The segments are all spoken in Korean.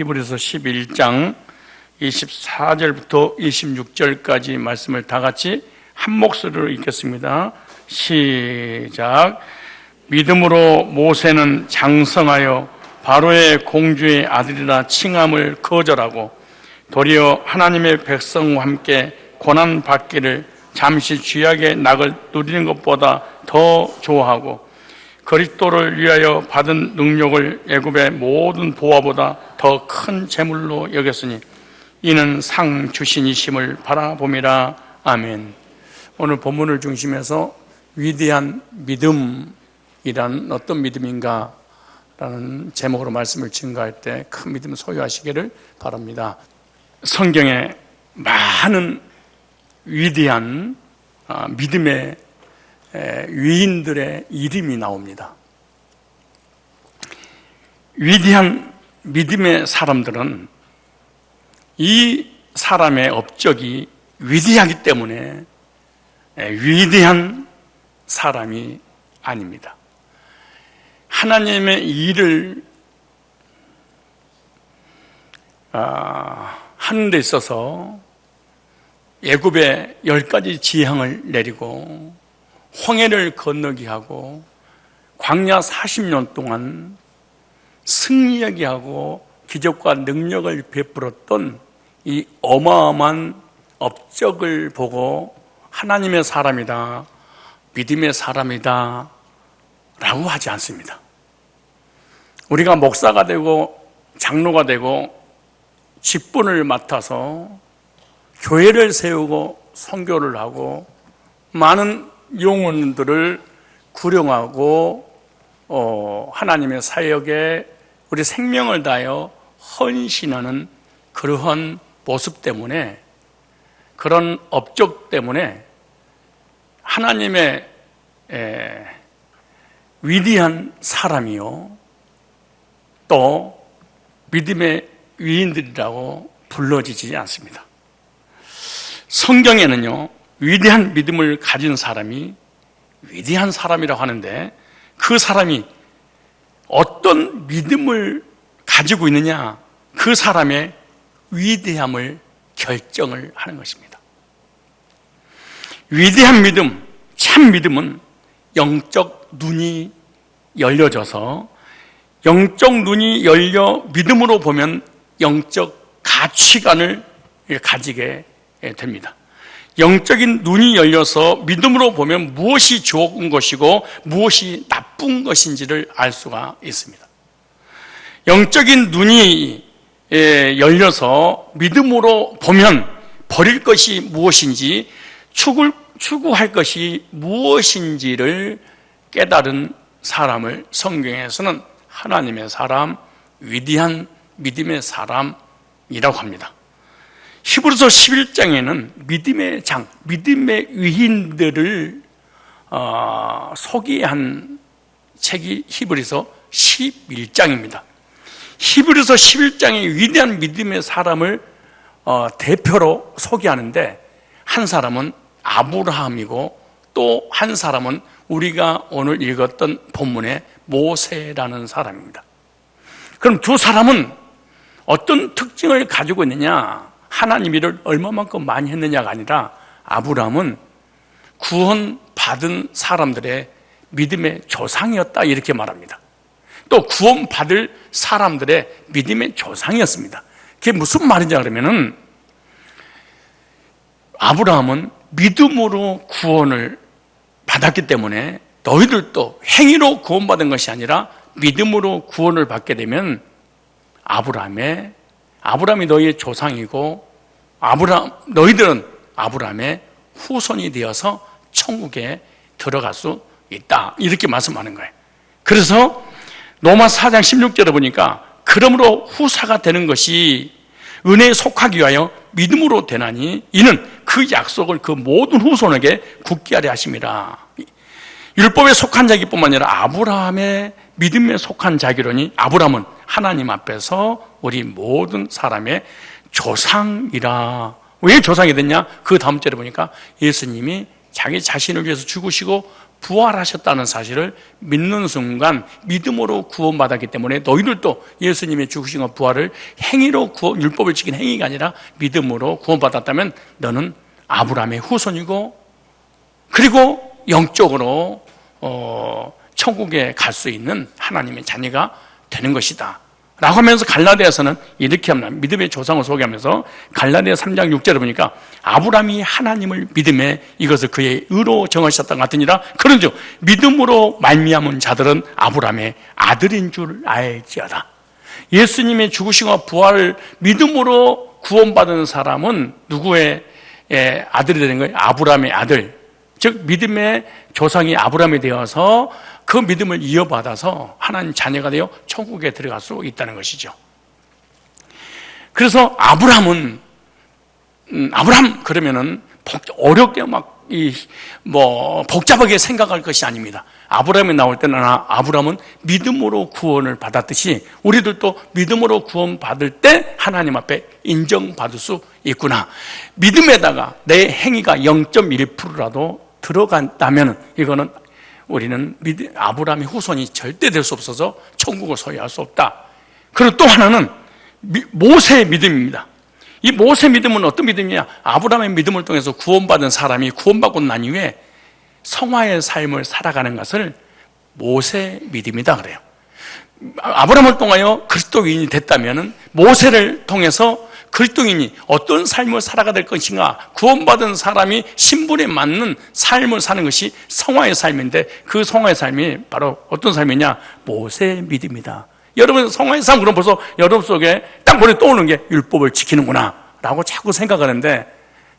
히브리서 11장 24절부터 26절까지 말씀을 다 같이 한 목소리로 읽겠습니다. 시작. 믿음으로 모세는 장성하여 바로의 공주의 아들이라 칭함을 거절하고 도리어 하나님의 백성과 함께 고난받기를 잠시 쥐약의 낙을 누리는 것보다 더 좋아하고 그리스도를 위하여 받은 능력을 애굽의 모든 보화보다 더 큰 재물로 여겼으니 이는 상 주신이심을 바라봄이라. 아멘. 오늘 본문을 중심해서 위대한 믿음이란 어떤 믿음인가 라는 제목으로 말씀을 증거할 때 큰 믿음을 소유하시기를 바랍니다. 성경에 많은 위대한 믿음의 위인들의 이름이 나옵니다. 위대한 믿음의 사람들은 이 사람의 업적이 위대하기 때문에 위대한 사람이 아닙니다. 하나님의 일을 하는 데 있어서 애굽에 10가지 지향을 내리고 홍해를 건너게 하고 광야 40년 동안 승리하게 하고 기적과 능력을 베풀었던 이 어마어마한 업적을 보고 하나님의 사람이다, 믿음의 사람이다 라고 하지 않습니다. 우리가 목사가 되고 장로가 되고 직분을 맡아서 교회를 세우고 선교를 하고 많은 영혼들을 구령하고 하나님의 사역에 우리 생명을 다하여 헌신하는 그러한 모습 때문에, 그런 업적 때문에 하나님의 위대한 사람이요 또 믿음의 위인들이라고 불러지지 않습니다. 성경에는요, 위대한 믿음을 가진 사람이 위대한 사람이라고 하는데 그 사람이 어떤 믿음을 가지고 있느냐, 그 사람의 위대함을 결정을 하는 것입니다. 위대한 믿음, 참 믿음은 영적 눈이 열려져서 영적 눈이 열려 믿음으로 보면 영적 가치관을 가지게 됩니다. 영적인 눈이 열려서 믿음으로 보면 무엇이 좋은 것이고 무엇이 나쁜 것인지를 알 수가 있습니다. 영적인 눈이 열려서 믿음으로 보면 버릴 것이 무엇인지, 추구할 것이 무엇인지를 깨달은 사람을 성경에서는 하나님의 사람, 위대한 믿음의 사람이라고 합니다. 히브리서 11장에는 믿음의 장, 믿음의 위인들을 소개한 책이 히브리서 11장입니다. 히브리서 11장의 위대한 믿음의 사람을 대표로 소개하는데 한 사람은 아브라함이고 또 한 사람은 우리가 오늘 읽었던 본문의 모세라는 사람입니다. 그럼 두 사람은 어떤 특징을 가지고 있느냐? 하나님 일을 얼마만큼 많이 했느냐가 아니라 아브라함은 구원받은 사람들의 믿음의 조상이었다 이렇게 말합니다. 또 구원받을 사람들의 믿음의 조상이었습니다. 그게 무슨 말이냐 그러면은 아브라함은 믿음으로 구원을 받았기 때문에 너희들도 행위로 구원받은 것이 아니라 믿음으로 구원을 받게 되면 아브라함이 너희의 조상이고 너희들은 아브라함의 후손이 되어서 천국에 들어갈 수 있다 이렇게 말씀하는 거예요. 그래서 로마 4장 16절에 보니까 그러므로 후사가 되는 것이 은혜에 속하기 위하여 믿음으로 되나니 이는 그 약속을 그 모든 후손에게 굳게 하려 하심이라. 율법에 속한 자기뿐만 아니라 아브라함의 믿음에 속한 자기로니 아브라함은 하나님 앞에서 우리 모든 사람의 조상이라. 왜 조상이 됐냐? 그 다음 절에 보니까 예수님이 자기 자신을 위해서 죽으시고 부활하셨다는 사실을 믿는 순간 믿음으로 구원받았기 때문에 너희들도 예수님의 죽으신 것 부활을 행위로 율법을 지킨 행위가 아니라 믿음으로 구원받았다면 너는 아브라함의 후손이고 그리고 영적으로 천국에 갈 수 있는 하나님의 자녀가 되는 것이다 라고 하면서 갈라디아서는 이렇게 합니다. 믿음의 조상을 소개하면서 갈라디아 3장 6절에 보니까 아브라함이 하나님을 믿음에 이것을 그의 의로 정하셨던 것 같으니라. 그런즉 믿음으로 말미암은 자들은 아브라함의 아들인 줄 알지어다. 예수님의 죽으심과 부활을 믿음으로 구원받은 사람은 누구의 아들이 되는 거예요? 아브라함의 아들. 즉 믿음의 조상이 아브라함이 되어서 그 믿음을 이어받아서 하나님 자녀가 되어 천국에 들어갈 수 있다는 것이죠. 그래서 아브라함 그러면은 어렵게 복잡하게 생각할 것이 아닙니다. 아브라함이 나올 때는 아브라함은 믿음으로 구원을 받았듯이 우리들도 믿음으로 구원받을 때 하나님 앞에 인정받을 수 있구나. 믿음에다가 내 행위가 0.1%라도 들어간다면 이거는 우리는 아브라함의 후손이 절대 될 수 없어서 천국을 소유할 수 없다. 그리고 또 하나는 모세의 믿음입니다. 이 모세의 믿음은 어떤 믿음이냐? 아브라함의 믿음을 통해서 구원받은 사람이 구원받고 난 이후에 성화의 삶을 살아가는 것을 모세의 믿음이다 그래요. 아브라함을 통하여 그리스도인이 됐다면 모세를 통해서 그리스도인이 어떤 삶을 살아가야 될 것인가, 구원받은 사람이 신분에 맞는 삶을 사는 것이 성화의 삶인데 그 성화의 삶이 바로 어떤 삶이냐? 모세의 믿음이다. 여러분 성화의 삶 그럼 벌써 여러분 속에 딱 머리에 떠오르는 게 율법을 지키는구나 라고 자꾸 생각하는데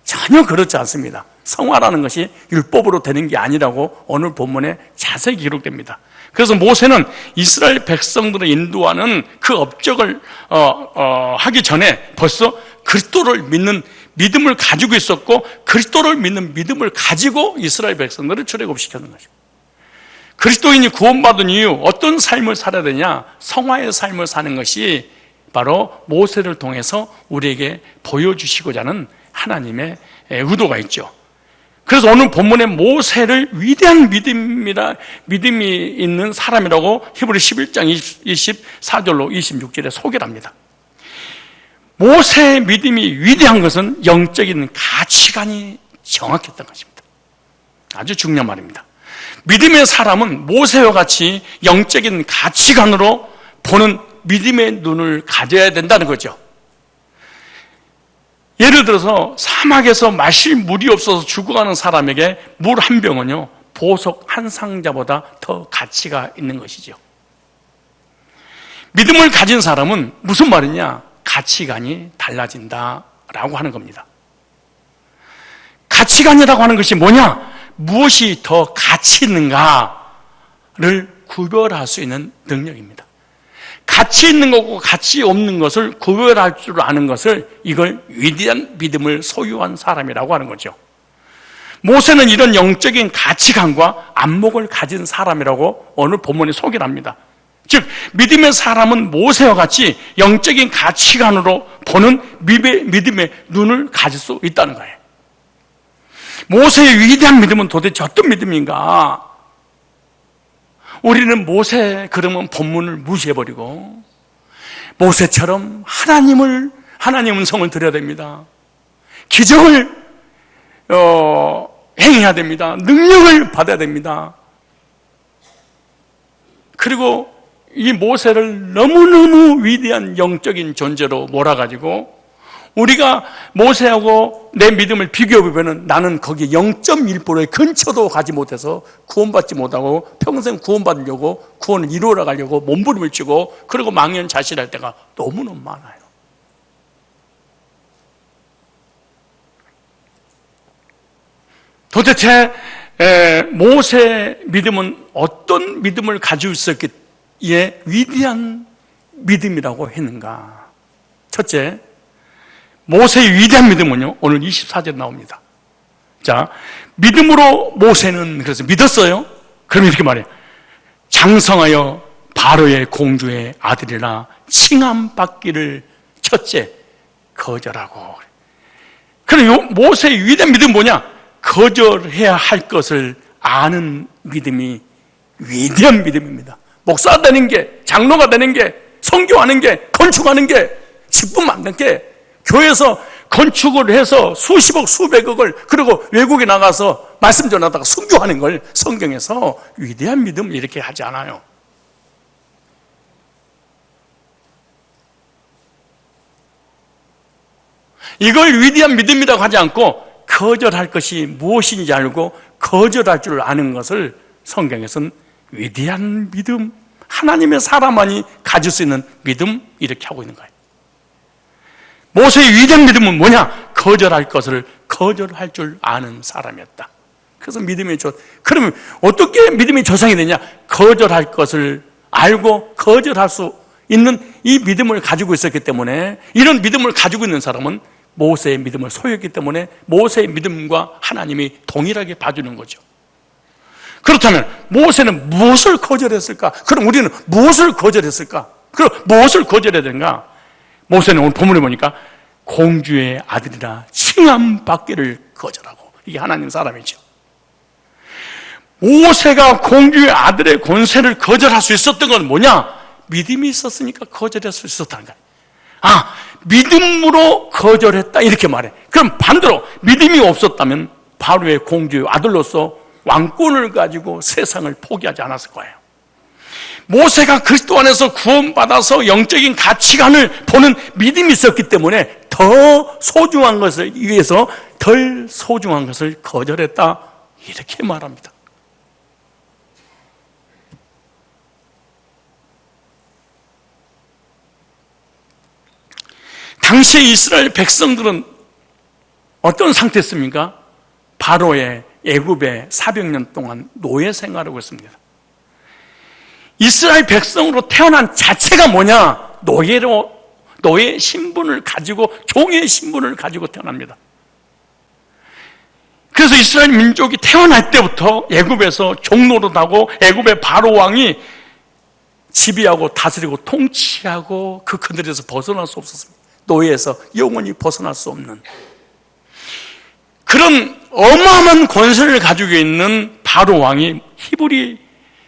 전혀 그렇지 않습니다. 성화라는 것이 율법으로 되는 게 아니라고 오늘 본문에 자세히 기록됩니다. 그래서 모세는 이스라엘 백성들을 인도하는 그 업적을 하기 전에 벌써 그리스도를 믿는 믿음을 가지고 있었고 그리스도를 믿는 믿음을 가지고 이스라엘 백성들을 출애굽시켰는 거죠. 그리스도인이 구원받은 이유 어떤 삶을 살아야 되냐? 성화의 삶을 사는 것이 바로 모세를 통해서 우리에게 보여주시고자 하는 하나님의 의도가 있죠. 그래서 오늘 본문에 모세를 위대한 믿음이 있는 사람이라고 히브리 11장 24절로 26절에 소개를 합니다. 모세의 믿음이 위대한 것은 영적인 가치관이 정확했던 것입니다. 아주 중요한 말입니다. 믿음의 사람은 모세와 같이 영적인 가치관으로 보는 믿음의 눈을 가져야 된다는 거죠. 예를 들어서 사막에서 마실 물이 없어서 죽어가는 사람에게 물 한 병은요 보석 한 상자보다 더 가치가 있는 것이죠. 믿음을 가진 사람은 무슨 말이냐? 가치관이 달라진다라고 하는 겁니다. 가치관이라고 하는 것이 뭐냐? 무엇이 더 가치 있는가를 구별할 수 있는 능력입니다. 가치 있는 것과 가치 없는 것을 구별할 줄 아는 것을 이걸 위대한 믿음을 소유한 사람이라고 하는 거죠. 모세는 이런 영적인 가치관과 안목을 가진 사람이라고 오늘 본문에 소개를 합니다. 즉 믿음의 사람은 모세와 같이 영적인 가치관으로 보는 믿음의 눈을 가질 수 있다는 거예요. 모세의 위대한 믿음은 도대체 어떤 믿음인가? 우리는 모세 그러면 본문을 무시해버리고 모세처럼 하나님의 음성을 들어야 됩니다. 기적을 행해야 됩니다. 능력을 받아야 됩니다. 그리고 이 모세를 너무너무 위대한 영적인 존재로 몰아가지고 우리가 모세하고 내 믿음을 비교해보면 나는 거기 0.1%의 근처도 가지 못해서 구원받지 못하고 평생 구원받으려고 구원을 이루어 가려고 몸부림을 치고 그리고 망연자실할 때가 너무너무 많아요. 도대체 모세의 믿음은 어떤 믿음을 가지고 있었기에 위대한 믿음이라고 했는가? 첫째, 모세의 위대한 믿음은요, 오늘 24절에 나옵니다. 자, 믿음으로 모세는 그래서 믿었어요. 그럼 이렇게 말해요. 장성하여 바로의 공주의 아들이라 칭함받기를 첫째 거절하고. 그럼 모세의 위대한 믿음은 뭐냐? 거절해야 할 것을 아는 믿음이 위대한 믿음입니다. 목사 되는 게, 장로가 되는 게, 선교하는 게, 건축하는 게, 집분 만든 게, 교회에서 건축을 해서 수십억 수백억을, 그리고 외국에 나가서 말씀 전하다가 선교하는 걸 성경에서 위대한 믿음 이렇게 하지 않아요. 이걸 위대한 믿음이라고 하지 않고 거절할 것이 무엇인지 알고 거절할 줄 아는 것을 성경에서는 위대한 믿음, 하나님의 사람만이 가질 수 있는 믿음 이렇게 하고 있는 거예요. 모세의 위대한 믿음은 뭐냐? 거절할 것을 거절할 줄 아는 사람이었다. 그래서 믿음이 그러면 어떻게 믿음이 조상이 되냐? 거절할 것을 알고 거절할 수 있는 이 믿음을 가지고 있었기 때문에, 이런 믿음을 가지고 있는 사람은 모세의 믿음을 소유했기 때문에 모세의 믿음과 하나님이 동일하게 봐주는 거죠. 그렇다면 모세는 무엇을 거절했을까? 그럼 우리는 무엇을 거절했을까? 그럼 무엇을 거절해야 되는가? 모세는 오늘 본문에 보니까 공주의 아들이라 칭함받기를 거절하고, 이게 하나님 사람이죠. 모세가 공주의 아들의 권세를 거절할 수 있었던 건 뭐냐? 믿음이 있었으니까 거절할 수 있었다는 거예요. 믿음으로 거절했다 이렇게 말해. 그럼 반대로 믿음이 없었다면 바로의 공주의 아들로서 왕권을 가지고 세상을 포기하지 않았을 거예요. 모세가 그리스도 안에서 구원받아서 영적인 가치관을 보는 믿음이 있었기 때문에 더 소중한 것을 위해서 덜 소중한 것을 거절했다 이렇게 말합니다. 당시에 이스라엘 백성들은 어떤 상태였습니까? 바로의 애굽에 400년 동안 노예 생활하고 있습니다. 이스라엘 백성으로 태어난 자체가 뭐냐? 노예 신분을 가지고, 종의 신분을 가지고 태어납니다. 그래서 이스라엘 민족이 태어날 때부터 애굽에서 종노릇하고 애굽의 바로 왕이 지배하고 다스리고 통치하고 그 그늘에서 벗어날 수 없었습니다. 노예에서 영원히 벗어날 수 없는 그런 어마어마한 권세를 가지고 있는 바로 왕이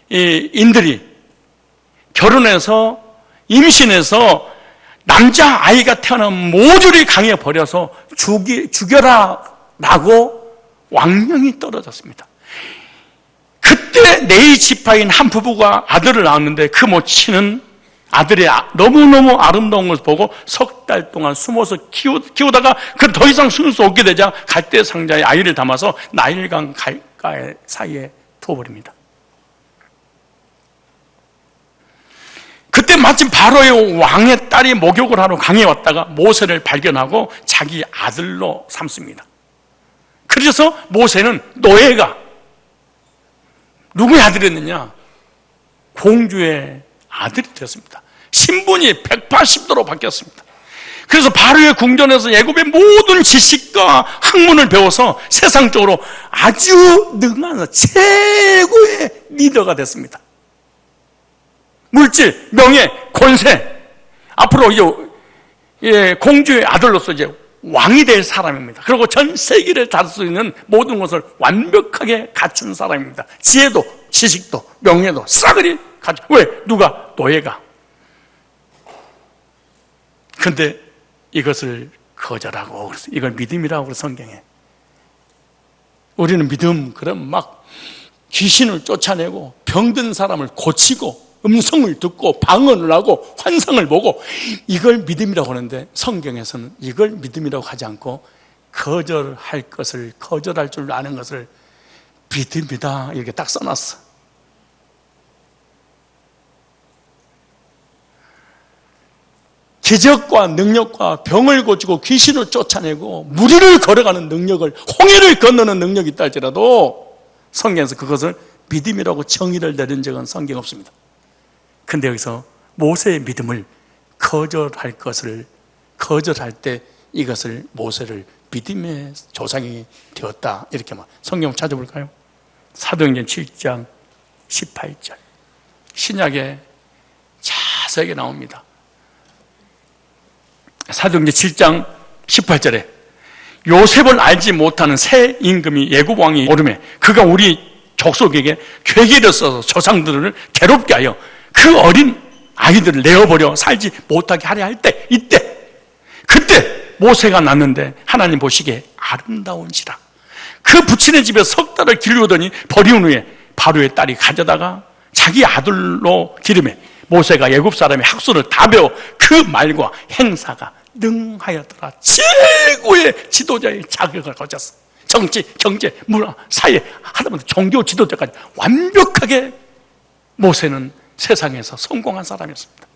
히브리인들이 결혼해서 임신해서 남자아이가 태어나면 모조리 강에 버려서 죽여라 라고 왕명이 떨어졌습니다. 그때 네이 지파인 한 부부가 아들을 낳았는데 그 모친은 아들이 너무너무 아름다운 것을 보고 석 달 동안 숨어서 키우다가 그 더 이상 숨을 수 없게 되자 갈대 상자에 아이를 담아서 나일강 강가의 사이에 두어버립니다. 그때 마침 바로의 왕의 딸이 목욕을 하러 강에 왔다가 모세를 발견하고 자기 아들로 삼습니다. 그래서 모세는 노예가 누구의 아들이었느냐? 공주의 아들이 되었습니다. 신분이 180도로 바뀌었습니다. 그래서 바로의 궁전에서 애굽의 모든 지식과 학문을 배워서 세상적으로 아주 능한 최고의 리더가 됐습니다. 물질, 명예, 권세, 앞으로 이제 공주의 아들로서 이제 왕이 될 사람입니다. 그리고 전 세계를 다룰 수 있는 모든 것을 완벽하게 갖춘 사람입니다. 지혜도, 지식도, 명예도 싸그리 가져. 왜? 누가? 노예가. 근데 이것을 거절하고, 그래서 이걸 믿음이라고 그래, 성경에. 우리는 믿음, 그럼 막 귀신을 쫓아내고 병든 사람을 고치고 음성을 듣고 방언을 하고 환상을 보고 이걸 믿음이라고 하는데, 성경에서는 이걸 믿음이라고 하지 않고 거절할 것을, 거절할 줄 아는 것을 믿음이다 이렇게 딱 써놨어. 기적과 능력과 병을 고치고 귀신을 쫓아내고 무리를 걸어가는 능력을, 홍해를 건너는 능력이 있다 할지라도 성경에서 그것을 믿음이라고 정의를 내린 적은 성경 없습니다. 근데 여기서 모세의 믿음을 거절할 것을 거절할 때 이것을 모세를 믿음의 조상이 되었다 이렇게 말. 성경 찾아볼까요? 사도행전 7장 18절 신약에 자세하게 나옵니다. 사도행전 7장 18절에 요셉을 알지 못하는 새 임금이 애굽 왕이 오르매 그가 우리 족속에게 괴계를 써서 조상들을 괴롭게 하여 그 어린 아이들을 내어버려 살지 못하게 하려 할 때, 그때 모세가 낳는데 하나님 보시기에 아름다운지라. 그 부친의 집에 석 달을 기르더니 버리운 후에 바로의 딸이 가져다가 자기 아들로 기름에 모세가 애굽 사람의 학술을 다 배워 그 말과 행사가 능하였더라. 최고의 지도자의 자격을 가졌어. 정치, 경제, 문화, 사회, 하다못해 종교 지도자까지 완벽하게 모세는 세상에서 성공한 사람이었습니다.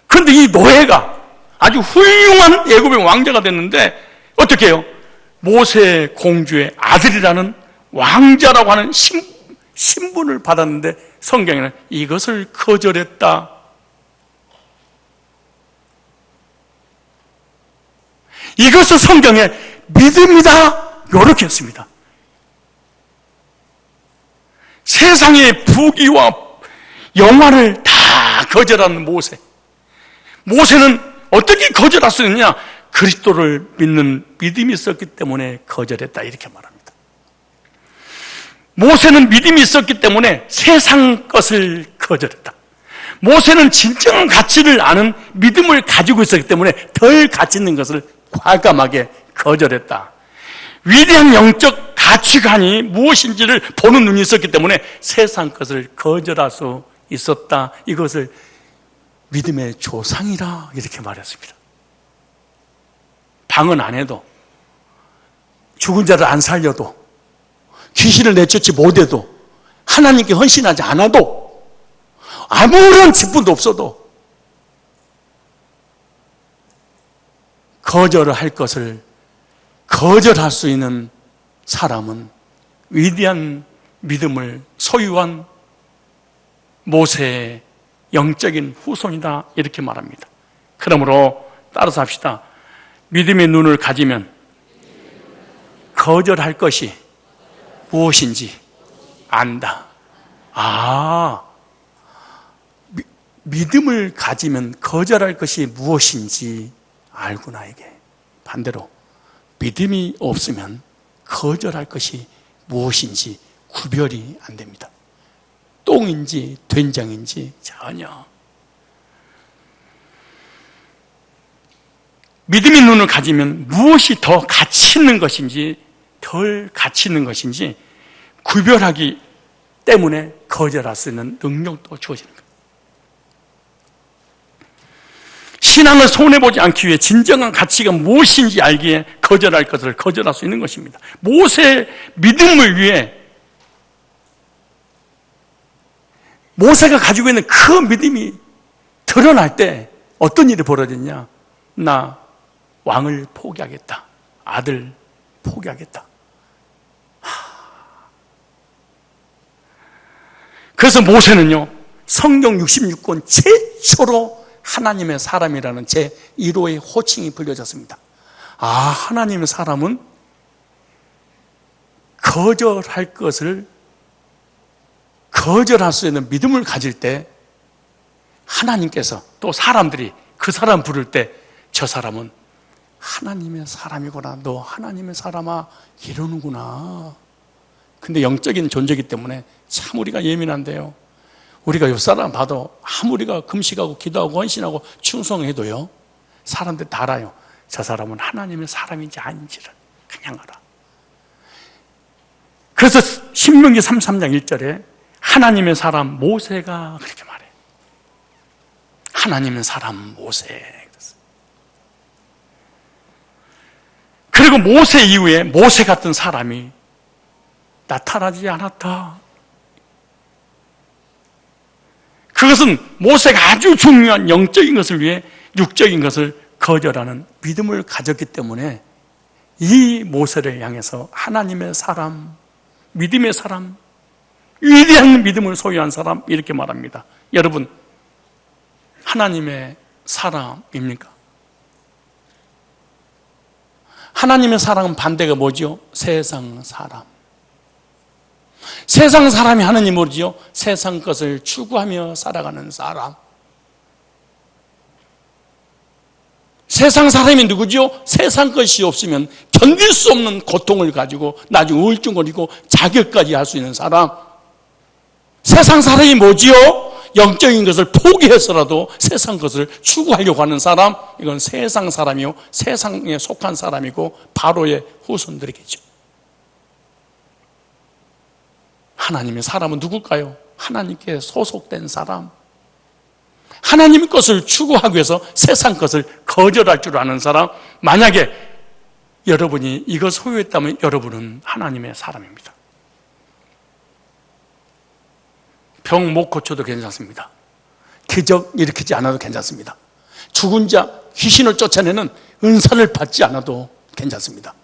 그런데 이 노예가 아주 훌륭한 애굽의 왕자가 됐는데 어떻게 해요? 모세 공주의 아들이라는 왕자라고 하는 신분을 받았는데 성경에는 이것을 거절했다. 이것을 성경에 믿음이다 이렇게 했습니다. 세상의 부귀와 영화를 다 거절하는 모세. 모세는 어떻게 거절할 수 있느냐? 그리스도를 믿는 믿음이 있었기 때문에 거절했다 이렇게 말합니다. 모세는 믿음이 있었기 때문에 세상 것을 거절했다. 모세는 진정한 가치를 아는 믿음을 가지고 있었기 때문에 덜 가치 있는 것을 과감하게 거절했다. 위대한 영적 가치관이 무엇인지를 보는 눈이 있었기 때문에 세상 것을 거절할 수 있었다. 이것을 믿음의 조상이라 이렇게 말했습니다. 방언 안 해도, 죽은 자를 안 살려도, 귀신을 내쫓지 못해도, 하나님께 헌신하지 않아도, 아무런 직분도 없어도 거절을 할 것을 거절할 수 있는 사람은 위대한 믿음을 소유한 모세의 영적인 후손이다 이렇게 말합니다. 그러므로 따라서 합시다. 믿음의 눈을 가지면 거절할 것이 무엇인지 안다. 믿음을 가지면 거절할 것이 무엇인지 알구나. 이게 반대로 믿음이 없으면 거절할 것이 무엇인지 구별이 안 됩니다. 똥인지 된장인지 전혀. 믿음의 눈을 가지면 무엇이 더 가치 있는 것인지 덜 가치 있는 것인지 구별하기 때문에 거절할 수 있는 능력도 주어지는 거예요. 신앙을 손해보지 않기 위해 진정한 가치가 무엇인지 알기에 거절할 것을 거절할 수 있는 것입니다. 모세의 믿음을 위해 모세가 가지고 있는 그 믿음이 드러날 때 어떤 일이 벌어졌냐? 나 왕을 포기하겠다. 아들 포기하겠다. 그래서 모세는요, 성경 66권 최초로 하나님의 사람이라는 제1호의 호칭이 불려졌습니다. 하나님의 사람은 거절할 것을 거절할 수 있는 믿음을 가질 때 하나님께서 또 사람들이 그 사람 부를 때 저 사람은 하나님의 사람이구나. 너 하나님의 사람아 이러는구나. 근데 영적인 존재이기 때문에 참 우리가 예민한데요. 우리가 옆 사람 봐도 아무리가 금식하고 기도하고 헌신하고 충성해도요, 사람들 다 알아요. 저 사람은 하나님의 사람인지 아닌지를 그냥 알아. 그래서 신명기 33장 1절에 하나님의 사람 모세가 그렇게 말해. 하나님의 사람 모세. 그리고 모세 이후에 모세 같은 사람이 나타나지 않았다. 그것은 모세가 아주 중요한 영적인 것을 위해 육적인 것을 거절하는 믿음을 가졌기 때문에 이 모세를 향해서 하나님의 사람, 믿음의 사람, 위대한 믿음을 소유한 사람 이렇게 말합니다. 여러분, 하나님의 사람입니까? 하나님의 사랑은 반대가 뭐죠? 세상 사람. 세상 사람이 하느님 모르지요? 세상 것을 추구하며 살아가는 사람. 세상 사람이 누구죠? 세상 것이 없으면 견딜 수 없는 고통을 가지고 나중에 우울증 걸리고 자결까지 할 수 있는 사람. 세상 사람이 뭐지요? 영적인 것을 포기해서라도 세상 것을 추구하려고 하는 사람. 이건 세상 사람이요, 세상에 속한 사람이고 바로의 후손들이겠죠. 하나님의 사람은 누굴까요? 하나님께 소속된 사람, 하나님 것을 추구하기 위해서 세상 것을 거절할 줄 아는 사람. 만약에 여러분이 이것 소유했다면 여러분은 하나님의 사람입니다. 병 못 고쳐도 괜찮습니다. 기적 일으키지 않아도 괜찮습니다. 죽은 자, 귀신을 쫓아내는 은사를 받지 않아도 괜찮습니다.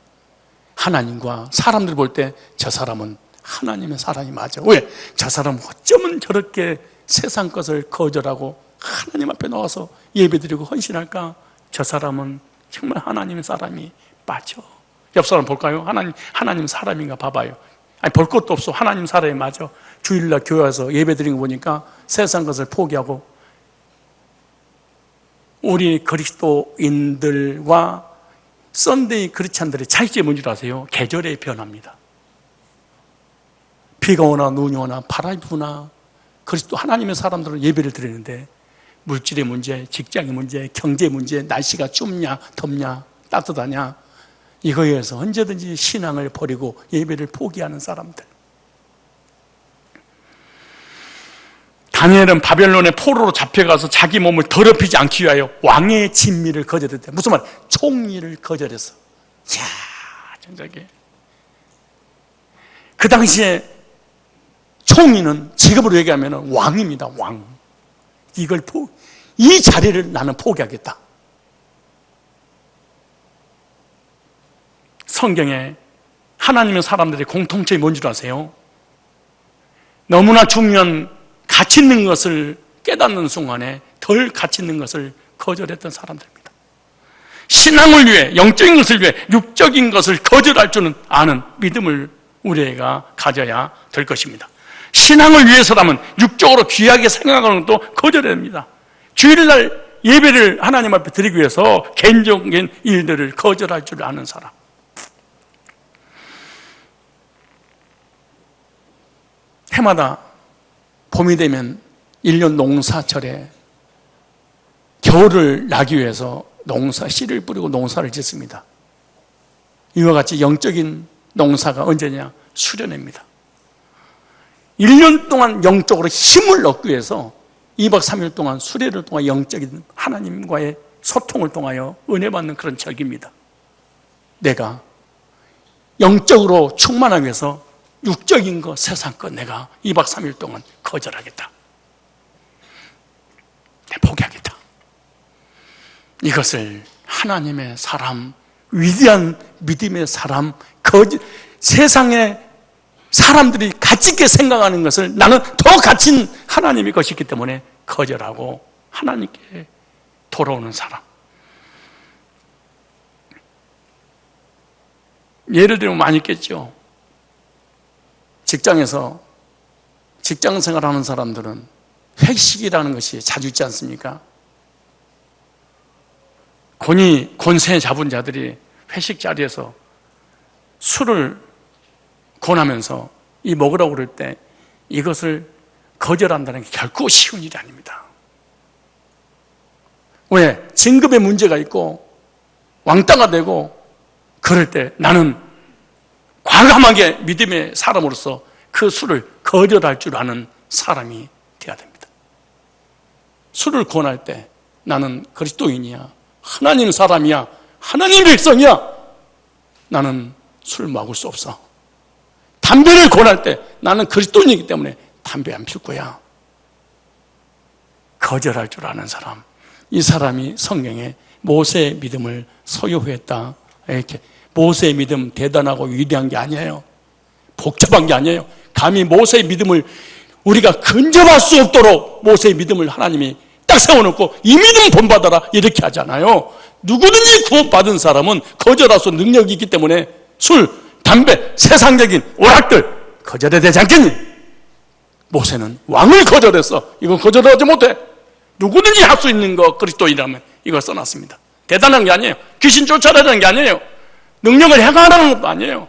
하나님과 사람들 볼 때 저 사람은 하나님의 사람이 맞아. 왜? 저 사람은 어쩌면 저렇게 세상 것을 거절하고 하나님 앞에 나와서 예배드리고 헌신할까? 저 사람은 정말 하나님의 사람이 맞아. 옆 사람 볼까요? 하나님 사람인가 봐봐요. 아니, 볼 것도 없어. 하나님 사람이 맞아. 주일날 교회 와서 예배드리는 거 보니까 세상 것을 포기하고 우리 그리스도인들과 썬데이 크리스찬들의 차이점이 뭔지 아세요? 계절의 변화입니다. 비가 오나 눈이 오나 바람이 부나 그리스도 하나님의 사람들은 예배를 드리는데 물질의 문제, 직장의 문제, 경제 문제, 날씨가 춥냐 덥냐 따뜻하냐 이거에 의해서 언제든지 신앙을 버리고 예배를 포기하는 사람들. 다니엘은 바벨론의 포로로 잡혀가서 자기 몸을 더럽히지 않기 위하여 왕의 진미를 거절했대. 무슨 말? 총리를 거절했어. 자, 정작에 그 당시에 총리는 직업으로 얘기하면 왕입니다. 왕. 이 자리를 나는 포기하겠다. 성경에 하나님의 사람들의 공통점이 뭔지 아세요? 너무나 중요한 가치 있는 것을 깨닫는 순간에 덜 가치 있는 것을 거절했던 사람들입니다. 신앙을 위해, 영적인 것을 위해 육적인 것을 거절할 줄은 아는 믿음을 우리가 가져야 될 것입니다. 신앙을 위해서라면 육적으로 귀하게 생각하는 것도 거절해야 됩니다. 주일날 예배를 하나님 앞에 드리기 위해서 개인적인 일들을 거절할 줄 아는 사람. 해마다 봄이 되면 1년 농사철에 겨울을 나기 위해서 씨를 뿌리고 농사를 짓습니다. 이와 같이 영적인 농사가 언제냐? 수련회입니다. 1년 동안 영적으로 힘을 얻기 위해서 2박 3일 동안 수련을 통한 영적인 하나님과의 소통을 통하여 은혜 받는 그런 절기입니다. 내가 영적으로 충만하기 위해서 육적인 거, 세상 거 내가 2박 3일 동안 거절하겠다. 포기하겠다. 이것을 하나님의 사람, 위대한 믿음의 사람, 세상의 사람들이 가치 있게 생각하는 것을 나는 더 가치 있는 하나님의 것이기 때문에 거절하고 하나님께 돌아오는 사람. 예를 들면 많이 있겠죠. 직장에서 직장 생활하는 사람들은 회식이라는 것이 자주 있지 않습니까? 권세 잡은 자들이 회식 자리에서 술을 권하면서 이 먹으라고 그럴 때 이것을 거절한다는 게 결코 쉬운 일이 아닙니다. 왜? 진급에 문제가 있고 왕따가 되고 그럴 때 나는 과감하게 믿음의 사람으로서 그 술을 거절할 줄 아는 사람이 되어야 됩니다. 술을 권할 때 나는 그리스도인이야, 하나님 사람이야, 하나님 백성이야, 나는 술 먹을 수 없어. 담배를 권할 때 나는 그리스도인이기 때문에 담배 안 피울 거야. 거절할 줄 아는 사람, 이 사람이 성경에 모세의 믿음을 소유했다. 이렇게 모세의 믿음 대단하고 위대한 게 아니에요. 복잡한 게 아니에요. 감히 모세의 믿음을 우리가 근접할 수 없도록 모세의 믿음을 하나님이 딱 세워놓고 이 믿음 본받아라 이렇게 하잖아요. 누구든지 구원받은 사람은 거절할 수 능력이 있기 때문에 술, 담배, 세상적인 오락들 거절해야 되지 않겠니? 모세는 왕을 거절했어. 이건 거절하지 못해. 누구든지 할 수 있는 거 그리스도인이라면 이걸 써놨습니다. 대단한 게 아니에요. 귀신 쫓아내는 게 아니에요. 능력을 행하라는 것도 아니에요.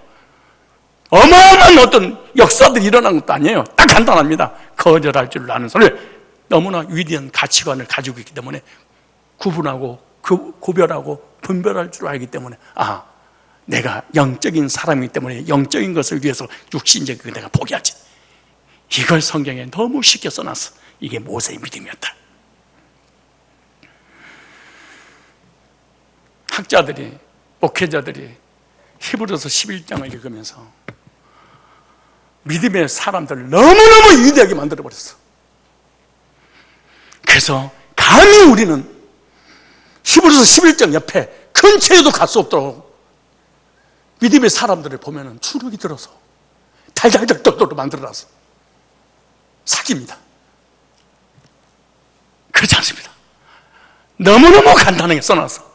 어마어마한 어떤 역사들이 일어난 것도 아니에요. 딱 간단합니다. 거절할 줄 아는 사람, 너무나 위대한 가치관을 가지고 있기 때문에 구분하고 구별하고 분별할 줄 알기 때문에, 내가 영적인 사람이기 때문에 영적인 것을 위해서 육신적인 걸 내가 포기하지. 이걸 성경에 너무 쉽게 써놨어. 이게 모세의 믿음이었다. 학자들이, 목회자들이 히브리서 11장을 읽으면서 믿음의 사람들을 너무너무 위대하게 만들어버렸어. 그래서 감히 우리는 히브리서 11장 옆에 근처에도 갈 수 없도록 믿음의 사람들을 보면 추력이 들어서 달달달 떡도로 만들어놨어. 사기입니다. 그렇지 않습니다. 너무너무 간단하게 써놨어.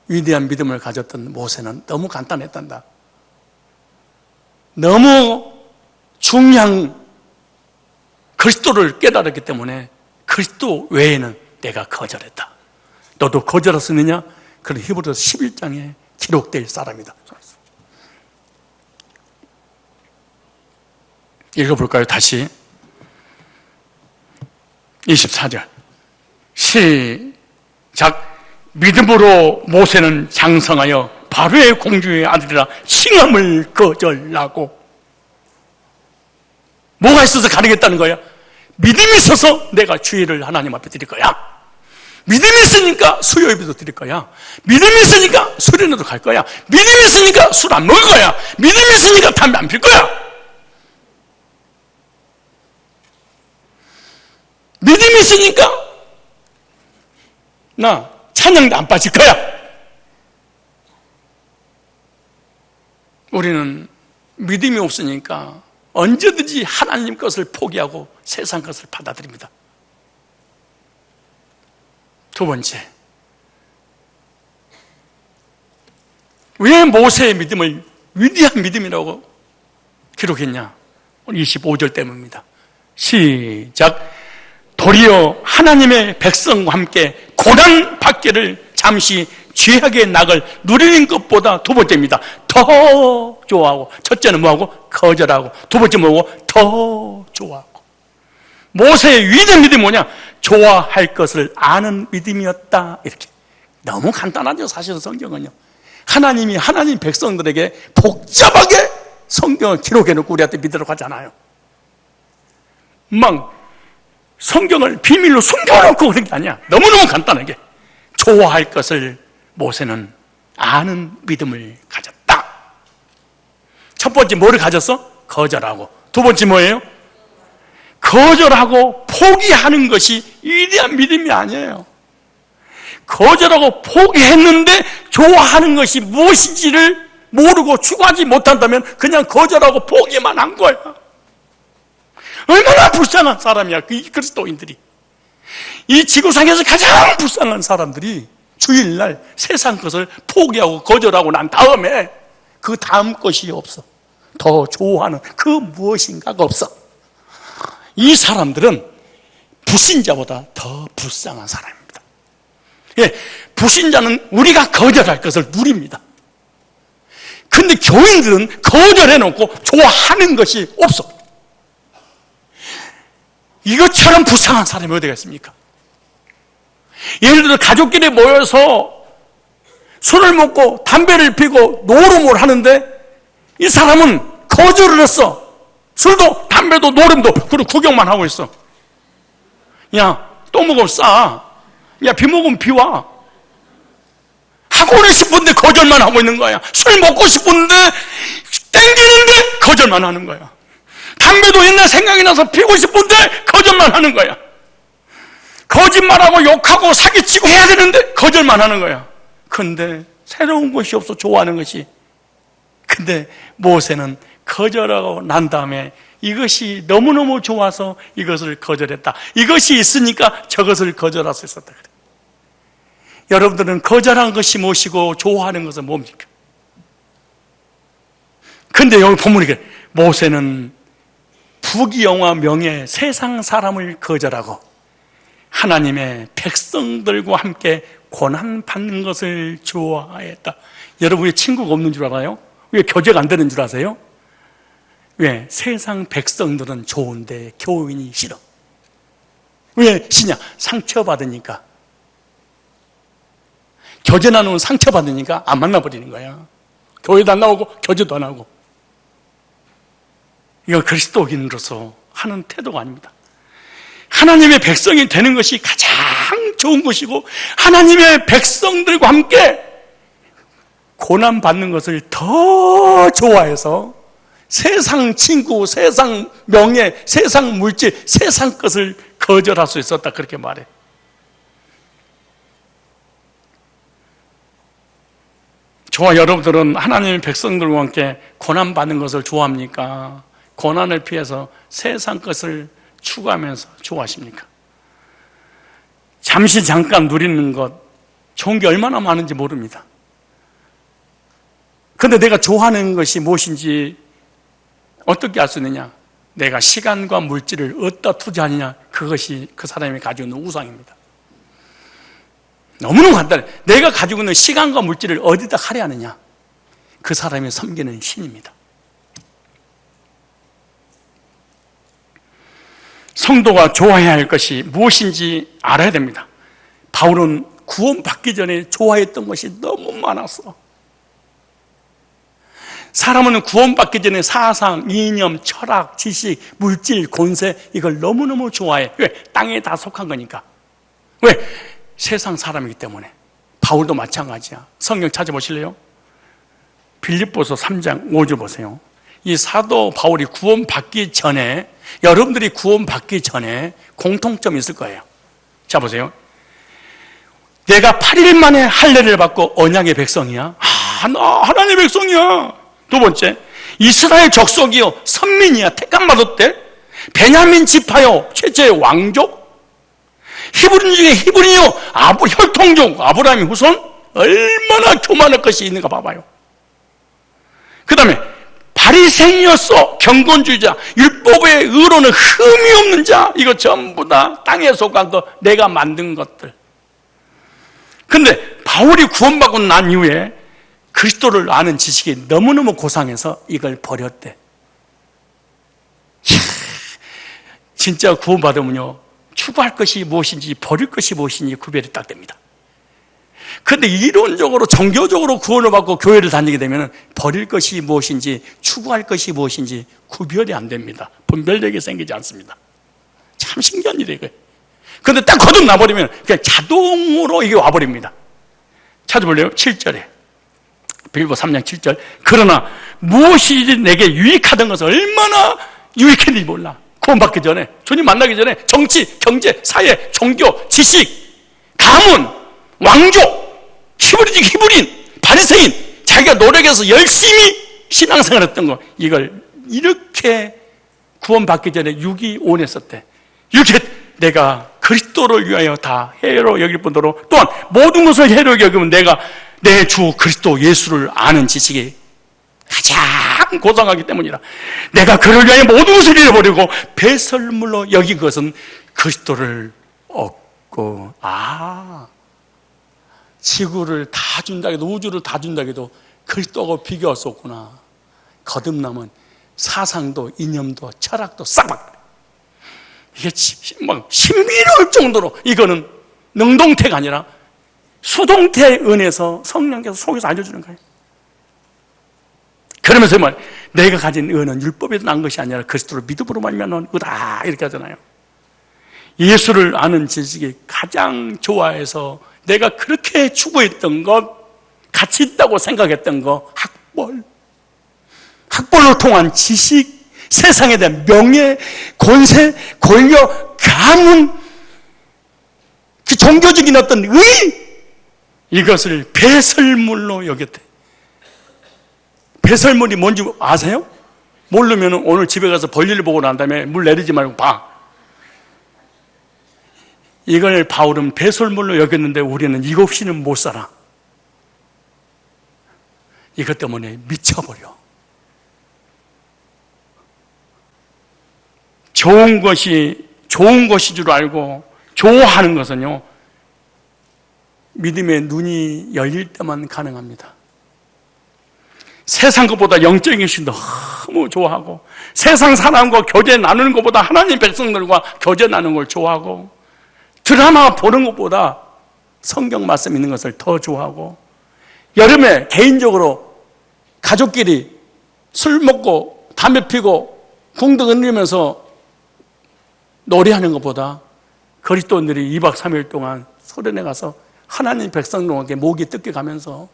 위대한 믿음을 가졌던 모세는 너무 간단했단다. 너무 중요한 그리스도를 깨달았기 때문에 그리스도 외에는 내가 거절했다. 너도 거절했느냐? 그런 히브리서 11장에 기록될 사람이다. 읽어볼까요? 다시 24절 시작. 믿음으로 모세는 장성하여 바로의 공주의 아들이라 칭함을 거절하고. 뭐가 있어서 가능했다는 거야? 믿음이 있어서 내가 주의를 하나님 앞에 드릴 거야. 믿음이 있으니까 수요 예배도 드릴 거야. 믿음이 있으니까 수련회도 갈 거야. 믿음이 있으니까 술 안 먹을 거야. 믿음이 있으니까 담배 안 필 거야. 믿음이 있으니까 나 찬양도 안 빠질 거야. 우리는 믿음이 없으니까 언제든지 하나님 것을 포기하고 세상 것을 받아들입니다. 두 번째, 왜 모세의 믿음을 위대한 믿음이라고 기록했냐? 25절 때문입니다. 시작. 도리어 하나님의 백성과 함께 고난 받기를 잠시 죄악의 낙을 누리는 것보다, 두 번째입니다, 더 좋아하고. 첫째는 뭐하고? 거절하고. 두 번째 뭐고? 더 좋아하고. 모세의 위대한 믿음이 뭐냐? 좋아할 것을 아는 믿음이었다. 이렇게. 너무 간단하죠, 사실은 성경은요. 하나님이 하나님 백성들에게 복잡하게 성경을 기록해놓고 우리한테 믿으라고 하잖아요. 막 성경을 비밀로 숨겨놓고 그런 게 아니야. 너무너무 간단하게 좋아할 것을 모세는 아는 믿음을 가졌다. 첫 번째 뭐를 가졌어? 거절하고. 두 번째 뭐예요? 거절하고 포기하는 것이 위대한 믿음이 아니에요. 거절하고 포기했는데 좋아하는 것이 무엇인지를 모르고 추구하지 못한다면 그냥 거절하고 포기만 한 거야. 얼마나 불쌍한 사람이야, 이 그리스도인들이. 이 지구상에서 가장 불쌍한 사람들이 주일날 세상 것을 포기하고 거절하고 난 다음에 그 다음 것이 없어. 더 좋아하는 그 무엇인가가 없어. 이 사람들은 불신자보다 더 불쌍한 사람입니다. 예, 불신자는 우리가 거절할 것을 누립니다. 근데 교인들은 거절해놓고 좋아하는 것이 없어. 이것처럼 불쌍한 사람이 어디가 있습니까? 예를 들어 가족끼리 모여서 술을 먹고 담배를 피고 노름을 하는데 이 사람은 거절을 했어. 술도 담배도 노름도 그리고 구경만 하고 있어. 야, 또 먹으면 싸. 야, 비 먹으면 비와. 하고는 싶은데 거절만 하고 있는 거야. 술 먹고 싶은데 땡기는데 거절만 하는 거야. 담배도 옛날 생각이 나서 피우고 싶은데 거절만 하는 거야. 거짓말하고 욕하고 사기치고 해야 되는데 거절만 하는 거야. 근데 새로운 것이 없어, 좋아하는 것이. 근데 모세는 거절하고 난 다음에 이것이 너무너무 좋아서 이것을 거절했다. 이것이 있으니까 저것을 거절할 수 있었다. 그래. 여러분들은 거절한 것이 무엇이고 좋아하는 것은 뭡니까? 근데 여기 본문이 그래. 모세는 부귀영화 명예 세상 사람을 거절하고 하나님의 백성들과 함께 고난받는 것을 좋아했다. 여러분 왜 친구가 없는 줄 알아요? 왜 교제가 안 되는 줄 아세요? 왜? 세상 백성들은 좋은데 교인이 싫어. 왜 싫냐? 상처받으니까. 교제 나누면 상처받으니까 안 만나버리는 거야. 교회도 안 나오고 교제도 안 하고. 이건 그리스도인으로서 하는 태도가 아닙니다. 하나님의 백성이 되는 것이 가장 좋은 것이고, 하나님의 백성들과 함께 고난받는 것을 더 좋아해서 세상 친구, 세상 명예, 세상 물질, 세상 것을 거절할 수 있었다, 그렇게 말해. 저와 여러분들은 하나님의 백성들과 함께 고난받는 것을 좋아합니까? 고난을 피해서 세상 것을 추구하면서 좋아하십니까? 잠시 잠깐 누리는 것, 좋은 게 얼마나 많은지 모릅니다. 그런데 내가 좋아하는 것이 무엇인지 어떻게 알 수 있느냐? 내가 시간과 물질을 어디다 투자하느냐, 그것이 그 사람이 가지고 있는 우상입니다. 너무너무 간단해. 내가 가지고 있는 시간과 물질을 어디다 할애하느냐, 그 사람이 섬기는 신입니다. 성도가 좋아해야 할 것이 무엇인지 알아야 됩니다. 바울은 구원받기 전에 좋아했던 것이 너무 많았어. 사람은 구원받기 전에 사상, 이념, 철학, 지식, 물질, 권세, 이걸 너무너무 좋아해. 왜? 땅에 다 속한 거니까. 왜? 세상 사람이기 때문에. 바울도 마찬가지야. 성경 찾아보실래요? 빌립보서 3장 5절 보세요. 이 사도 바울이 구원받기 전에, 여러분들이 구원받기 전에 공통점이 있을 거예요. 자, 보세요. 내가 8일 만에 할례를 받고 언약의 백성이야. 나 하나님의 백성이야. 두 번째, 이스라엘 족속이요, 선민이야. 택함받았대. 베냐민 지파요, 최초의 왕족. 히브리 중에 히브리요, 혈통족, 아브라함의 후손. 얼마나 교만할 것이 있는가 봐봐요. 그 다음에 바리새인이었어. 경건주의자. 율법의 의로는 흠이 없는 자. 이거 전부 다 땅에 속한 거, 내가 만든 것들. 근데 바울이 구원받고 난 이후에 그리스도를 아는 지식이 너무너무 고상해서 이걸 버렸대. 진짜 구원받으면요, 추구할 것이 무엇인지 버릴 것이 무엇인지 구별이 딱 됩니다. 그런데 이론적으로 종교적으로 구원을 받고 교회를 다니게 되면 버릴 것이 무엇인지 추구할 것이 무엇인지 구별이 안 됩니다. 분별력이 생기지 않습니다. 참 신기한 일이에요. 그런데 딱 거듭나버리면 그냥 자동으로 이게 와버립니다. 찾아볼래요? 7절에 빌립보 3장 7절. 그러나 무엇이 내게 유익하던 것을 얼마나 유익했는지 몰라. 구원받기 전에, 주님 만나기 전에 정치, 경제, 사회, 종교, 지식, 가문, 왕족, 히브리인, 바리새인, 자기가 노력해서 열심히 신앙생활했던 거, 이걸 이렇게 구원받기 전에 유기온했었대. 이렇게 내가 그리스도를 위하여 다 해로 여길 뿐더러 또한 모든 것을 해로 여기면 내가 내 주 그리스도 예수를 아는 지식이 가장 고상하기 때문이라. 내가 그를 위하여 모든 것을 잃어버리고 배설물로 여긴 것은 그리스도를 얻고, 지구를 다 준다 해도, 우주를 다 준다 해도 그리스도하고 비교할 수 없구나. 거듭남은 사상도 이념도 철학도 싹 이게 막 신비로울 정도로, 이거는 능동태가 아니라 수동태 은혜에서 성령께서 속에서 알려주는 거예요. 그러면서 내가 가진 의는 율법에서 난 것이 아니라 그리스도를 믿음으로 말미암는 의다, 이렇게 하잖아요. 예수를 아는 지식이 가장 좋아해서 내가 그렇게 추구했던 것, 가치 있다고 생각했던 것, 학벌로 통한 지식, 세상에 대한 명예, 권세, 권력, 가문, 그 종교적인 어떤 의, 이것을 배설물로 여겼대. 배설물이 뭔지 아세요? 모르면 오늘 집에 가서 볼일 보고 난 다음에 물 내리지 말고 봐. 이걸 바울은 배설물로 여겼는데 우리는 이거 없이는 못 살아. 이것 때문에 미쳐버려. 좋은 것이 좋은 것인 줄 알고 좋아하는 것은요, 믿음의 눈이 열릴 때만 가능합니다. 세상 것보다 영적인 것이 너무 좋아하고, 세상 사람과 교제 나누는 것보다 하나님 백성들과 교제 나누는 걸 좋아하고, 드라마 보는 것보다 성경 말씀 있는 것을 더 좋아하고, 여름에 개인적으로 가족끼리 술 먹고 담배 피고 궁둥 흔들면서 노래하는 것보다 그리스도인들이 2박 3일 동안 소련에 가서 하나님 백성들에게 목이 뜯겨가면서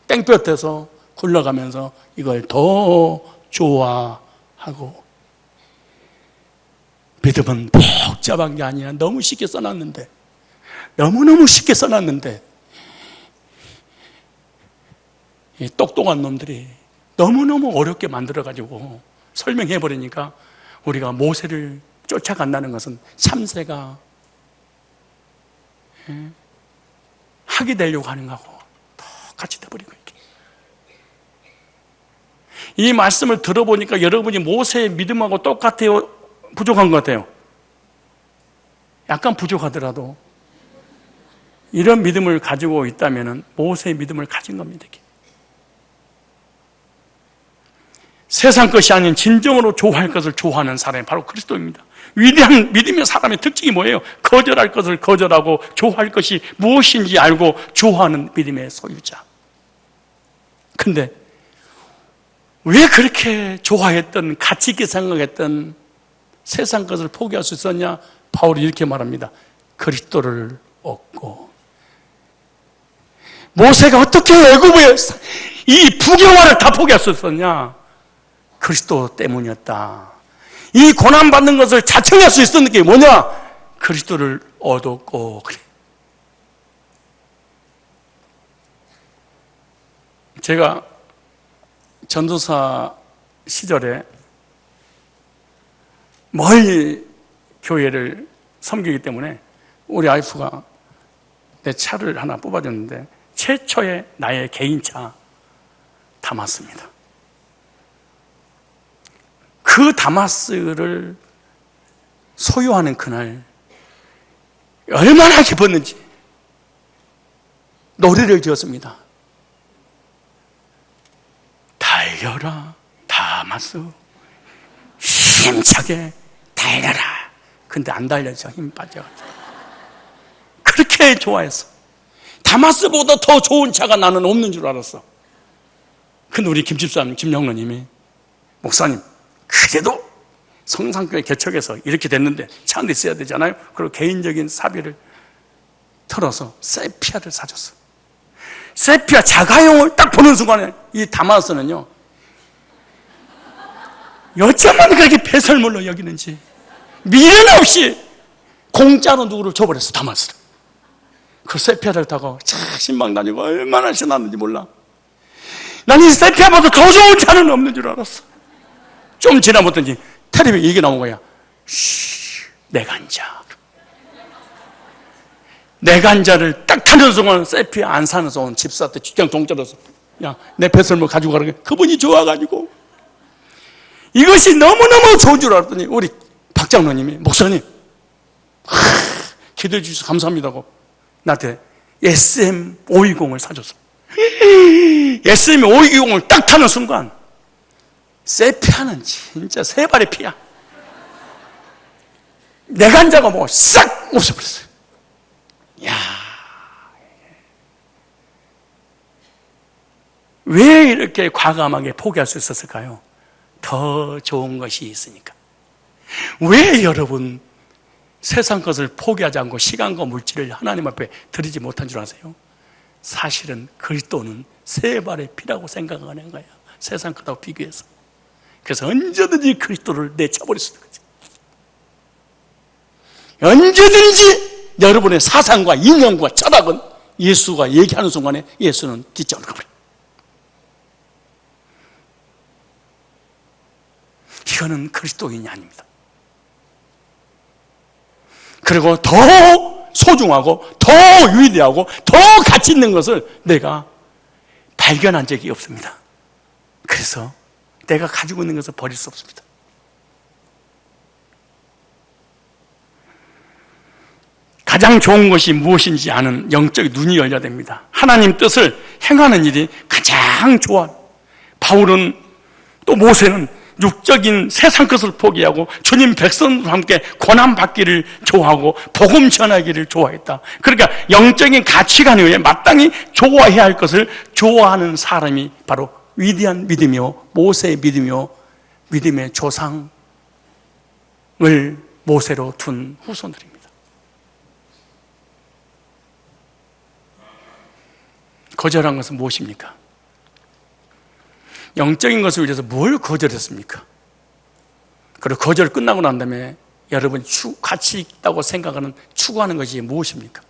땡볕에서 굴러가면서 이걸 더 좋아하고, 믿음은 복잡한 게 아니야. 너무 쉽게 써놨는데, 너무너무 쉽게 써놨는데, 이 똑똑한 놈들이 너무너무 어렵게 만들어가지고 설명해버리니까 우리가 모세를 쫓아간다는 것은 참새가 학이 되려고 하는 거하고 똑같이 돼버리고, 이 말씀을 들어보니까 여러분이 모세의 믿음하고 똑같아요? 부족한 것 같아요? 약간 부족하더라도 이런 믿음을 가지고 있다면 모세의 믿음을 가진 겁니다. 세상 것이 아닌 진정으로 좋아할 것을 좋아하는 사람이 바로 그리스도입니다. 위대한 믿음의 사람의 특징이 뭐예요? 거절할 것을 거절하고 좋아할 것이 무엇인지 알고 좋아하는 믿음의 소유자. 근데 왜 그렇게 좋아했던, 가치 있게 생각했던 세상 것을 포기할 수 있었냐? 바울이 이렇게 말합니다. 그리스도를 얻고. 모세가 어떻게 애굽의 이 부경화를 다 포기할 수 있었냐? 그리스도 때문이었다. 이 고난받는 것을 자청할 수 있었는 게 뭐냐? 그리스도를 얻었고. 그래. 제가 전도사 시절에 멀리 교회를 섬기기 때문에 우리 와이프가 내 차를 하나 뽑아줬는데 최초의 나의 개인차 다마스입니다. 그 다마스를 소유하는 그날 얼마나 기뻤는지 노래를 지었습니다. 달려라 다마스, 힘차게 달려라. 근데 안 달려져. 힘 빠져가지고. 그렇게 좋아했어. 다마스보다 더 좋은 차가 나는 없는 줄 알았어. 근데 우리 김집사님, 김영로님이 목사님, 그래도 성산교회 개척해서 이렇게 됐는데 차 한 대 있어야 되잖아요. 그리고 개인적인 사비를 털어서 세피아를 사줬어. 세피아 자가용을 딱 보는 순간에 이 다마스는요, 어쩌면 그렇게 배설물로 여기는지 미련 없이 공짜로 누구를 줘버렸어. 다마스를. 그 세피아를 타고 참 신방 다니고 얼마나 신났는지 몰라. 난 이 세피아보다 더 좋은 차는 없는 줄 알았어. 좀 지나보더니 텔레비에 얘기 나온 거야. 내가 앉아. 내가 앉아를 딱 타는 순간 세피아 안 사면서 온 집사한테 직장 동절해서 야, 내 배설물 가지고 가라. 그분이 좋아가지고 이것이 너무너무 좋은 줄 알았더니 우리 박 장로님이 목사님 기도해 주셔서 감사합니다고 나한테 SM520을 사줬어. SM520을 딱 타는 순간 세피아는 진짜 세 발의 피야. 내가 앉아가 뭐 싹 없어버렸어요. 야, 왜 이렇게 과감하게 포기할 수 있었을까요? 더 좋은 것이 있으니까. 왜 여러분 세상 것을 포기하지 않고 시간과 물질을 하나님 앞에 드리지 못한 줄 아세요? 사실은 그리스도는 세 발의 피라고 생각하는 거예요. 세상 것하고 비교해서. 그래서 언제든지 그리스도를 내쳐버릴 수 있는 거죠. 언제든지 여러분의 사상과 이념과 철학은 예수가 얘기하는 순간에 예수는 뒷전을 가버려요. 이거는 그리스도인이 아닙니다. 그리고 더 소중하고 더 위대하고 더 가치 있는 것을 내가 발견한 적이 없습니다. 그래서 내가 가지고 있는 것을 버릴 수 없습니다. 가장 좋은 것이 무엇인지 아는 영적인 눈이 열려야 됩니다. 하나님 뜻을 행하는 일이 가장 좋아. 바울은 또 모세는 육적인 세상 것을 포기하고 주님 백성과 함께 고난받기를 좋아하고 복음 전하기를 좋아했다. 그러니까 영적인 가치관에 의해 마땅히 좋아해야 할 것을 좋아하는 사람이 바로 위대한 믿음이요, 모세의 믿음이요, 믿음의 조상을 모세로 둔 후손들입니다. 거절한 것은 무엇입니까? 영적인 것을 위해서 뭘 거절했습니까? 그리고 거절 끝나고 난 다음에 여러분이 가치 있다고 생각하는 추구하는 것이 무엇입니까?